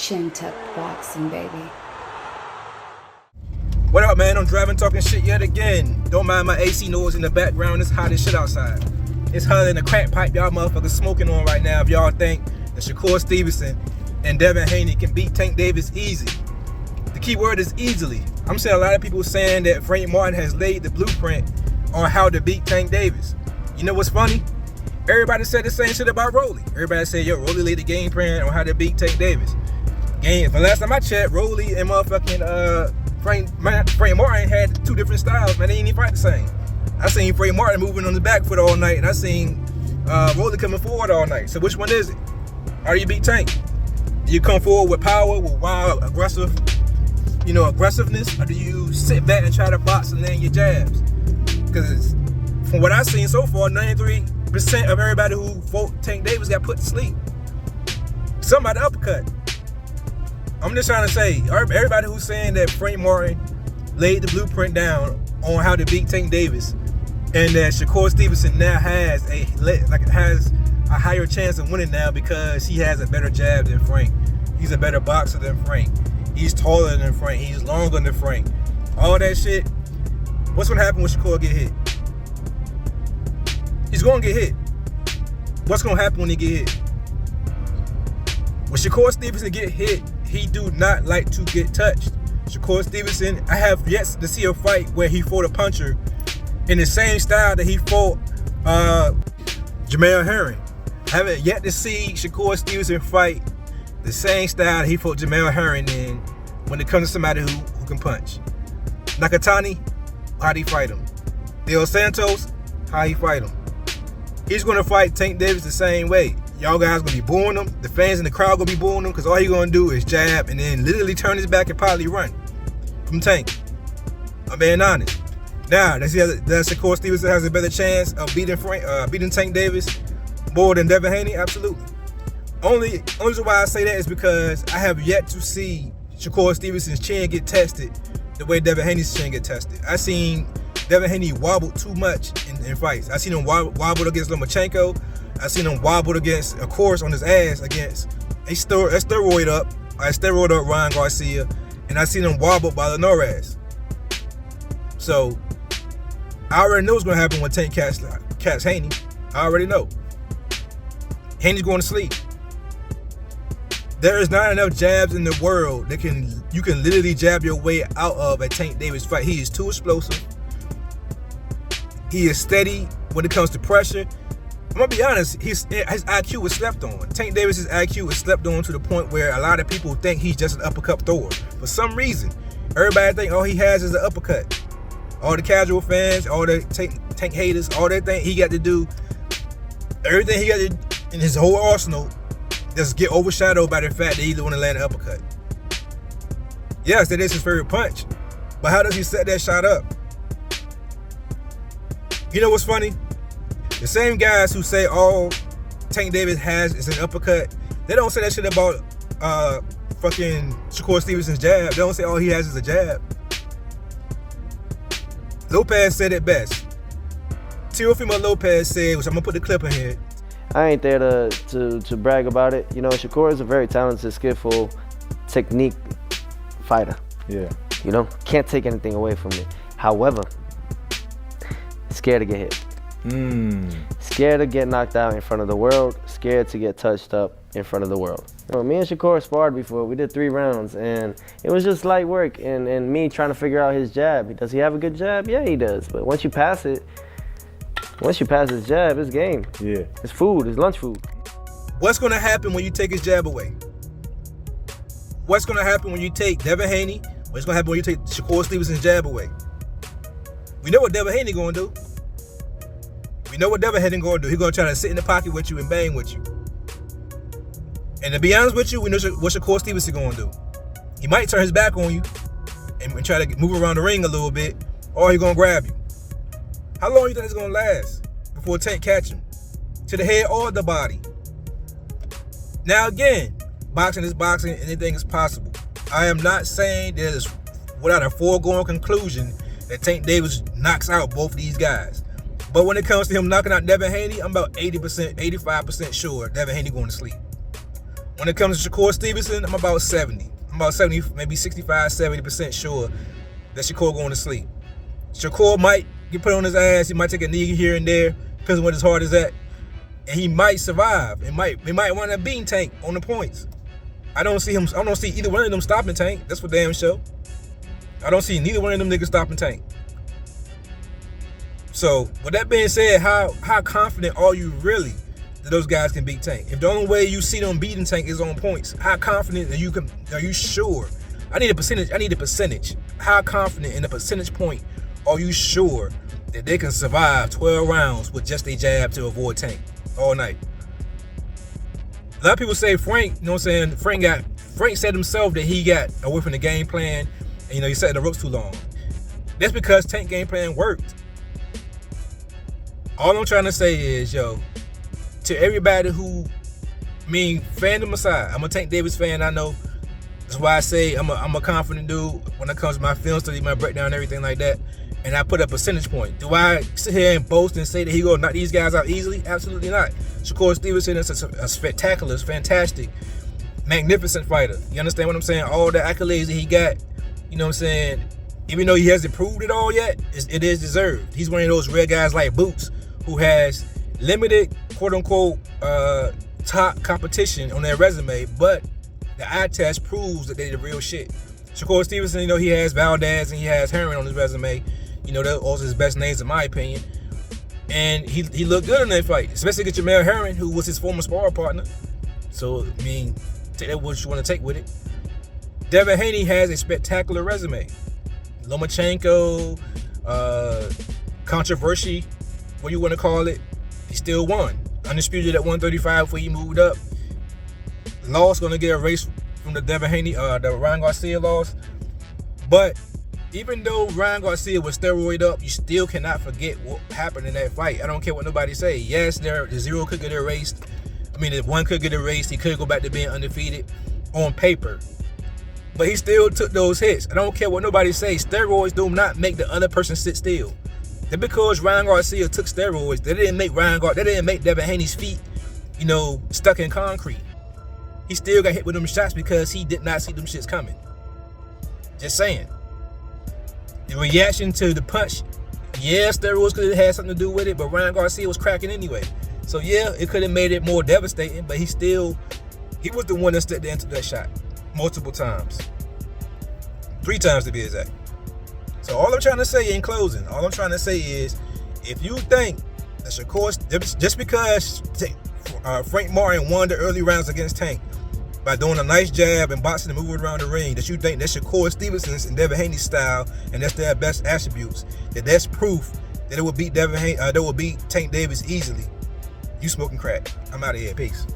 Chin tuck boxing, baby. What up, man? I'm driving, talking shit yet again. Don't mind my AC noise in the background. It's hot as shit outside. It's hotter than the crack pipe y'all motherfuckers smoking on right now if y'all think that Shakur Stevenson and Devin Haney can beat Tank Davis easy. The key word is easily. I'm seeing a lot of people saying that Frank Martin has laid the blueprint on how to beat Tank Davis. You know what's funny? Everybody said the same shit about Rolly. Everybody said, yo, Rolly laid the game plan on how to beat Tank Davis. The last time I checked, Rolly and motherfucking Frank Martin had two different styles, man. They ain't even fight the same. I seen Frank Martin moving on the back foot all night, and I seen Rolly coming forward all night. So which one is it? How do you beat Tank? Do you come forward with power, with wild, aggressiveness, or do you sit back and try to box and land your jabs? Because from what I've seen so far, 93% of everybody who fought Tank Davis got put to sleep. Somebody uppercut. I'm just trying to say, everybody who's saying that Frank Martin laid the blueprint down on how to beat Tank Davis, and that Shakur Stevenson now has a higher chance of winning now because he has a better jab than Frank. He's a better boxer than Frank. He's taller than Frank. He's longer than Frank. All that shit. What's gonna happen when Shakur get hit? He's gonna get hit. What's gonna happen when he get hit? When Shakur Stevenson get hit, he do not like to get touched. Shakur Stevenson, I have yet to see a fight where he fought a puncher in the same style that he fought Jamel Herring. I haven't yet to see Shakur Stevenson fight the same style he fought Jamel Herring in when it comes to somebody who can punch. Nakatani, how'd he fight him? Del Santos, how he fight him? He's gonna fight Tank Davis the same way. Y'all guys gonna be booing him. The fans in the crowd gonna be booing him because all he gonna do is jab and then literally turn his back and probably run from Tank. I'm being honest. Now, does Shakur Stevenson has a better chance of beating Tank Davis more than Devin Haney? Absolutely. Only reason why I say that is because I have yet to see Shakur Stevenson's chin get tested the way Devin Haney's chin get tested. I seen Devin Haney wobble too much in fights. I seen him wobble against Lomachenko. I seen him wobble against, of course, on his ass against a steroid up Ryan Garcia, and I seen him wobble by Linares. So I already know what's gonna happen when Tank catch Haney. I already know. Haney's going to sleep. There is not enough jabs in the world that you can literally jab your way out of a Tank Davis fight. He is too explosive. He is steady when it comes to pressure. I'm gonna be honest, his IQ is slept on. Tank Davis's IQ is slept on to the point where a lot of people think he's just an uppercut thrower. For some reason, everybody think all he has is an uppercut. All the casual fans, all the Tank haters, all they think he got to do, everything he got to do in his whole arsenal just get overshadowed by the fact that he want to land an uppercut. Yes, that is his favorite punch, but how does he set that shot up? You know what's funny? The same guys who say all Tank Davis has is an uppercut, they don't say that shit about fucking Shakur Stevenson's jab. They don't say all he has is a jab. Lopez said it best. Teofimo Lopez said, which I'm gonna put the clip in here. I ain't there to brag about it. You know, Shakur is a very talented, skillful, technique fighter. Yeah. You know, can't take anything away from it. However, scared to get hit. Scared to get knocked out in front of the world, scared to get touched up in front of the world. You know, me and Shakur sparred before. We did 3 rounds, and it was just light work and me trying to figure out his jab. Does he have a good jab? Yeah, he does. But once you pass his jab, it's game. Yeah. It's food, it's lunch food. What's gonna happen when you take his jab away? What's gonna happen when you take Devin Haney? What's gonna happen when you take Shakur Stevenson's jab away? We know what Devin Haney gonna do. We know what Devin Haney gonna do. He's gonna try to sit in the pocket with you and bang with you. And to be honest with you, we know what Shakur Stevenson gonna do. He might turn his back on you and try to move around the ring a little bit, or he's gonna grab you. How long do you think it's gonna last before Tank catch him? To the head or the body? Now again, boxing is boxing, anything is possible. I am not saying there's without a foregone conclusion that Tank Davis knocks out both these guys. But when it comes to him knocking out Devin Haney, I'm about 80%, 85% sure Devin Haney going to sleep. When it comes to Shakur Stevenson, I'm about 70. I'm about 70, maybe 65, 70% sure that Shakur going to sleep. Shakur might get put on his ass. He might take a knee here and there, depends on what his heart is at. And he might survive. He might want to beat Tank on the points. I don't see either one of them stopping Tank. That's for damn sure. I don't see neither one of them niggas stopping Tank. So, with that being said, how confident are you really that those guys can beat Tank? If the only way you see them beating Tank is on points, how confident are you sure? I need a percentage. How confident in the percentage point are you sure that they can survive 12 rounds with just a jab to avoid Tank all night? A lot of people say Frank, you know what I'm saying? Frank said himself that he got away from the game plan and, he set the ropes too long. That's because Tank game plan worked. All I'm trying to say is, to everybody who, fandom aside, I'm a Tank Davis fan, I know. That's why I say I'm a confident dude when it comes to my film study, my breakdown, and everything like that. And I put a percentage point. Do I sit here and boast and say that he gonna knock these guys out easily? Absolutely not. Shakur Stevenson is a spectacular, fantastic, magnificent fighter. You understand what I'm saying? All the accolades that he got, you know what I'm saying? Even though he hasn't proved it all yet, it is deserved. He's one of those rare guys like Boots who has limited, quote-unquote, top competition on their resume, but the eye test proves that they're the real shit. Shakur Stevenson, he has Valdez and he has Herring on his resume. They're also his best names in my opinion. And he looked good in that fight, especially against Jamel Herring, who was his former sparring partner. So, take that what you want to take with it. Devin Haney has a spectacular resume. Lomachenko, controversy, what you want to call it, he still won. Undisputed at 135 before he moved up. Loss going to get erased from the Devin Haney, the Ryan Garcia loss. But even though Ryan Garcia was steroid up, you still cannot forget what happened in that fight. I don't care what nobody say. Yes, the 0 could get erased. The 1 could get erased. He could go back to being undefeated on paper. But he still took those hits. I don't care what nobody say. Steroids do not make the other person sit still. Then because Ryan Garcia took steroids, they didn't make Devin Haney's feet, stuck in concrete. He still got hit with them shots because he did not see them shits coming. Just saying. The reaction to the punch, steroids could have had something to do with it, but Ryan Garcia was cracking anyway. So it could have made it more devastating, but he was the one that stepped into that shot multiple times. 3 times to be exact. So all I'm trying to say in closing, is if you think that Shakur, just because Frank Martin won the early rounds against Tank by doing a nice jab and boxing and moving around the ring, that you think that's Shakur Stevenson's and Devin Haney's style and that's their best attributes, that's proof that it will beat Tank Davis easily, you smoking crack. I'm out of here. Peace.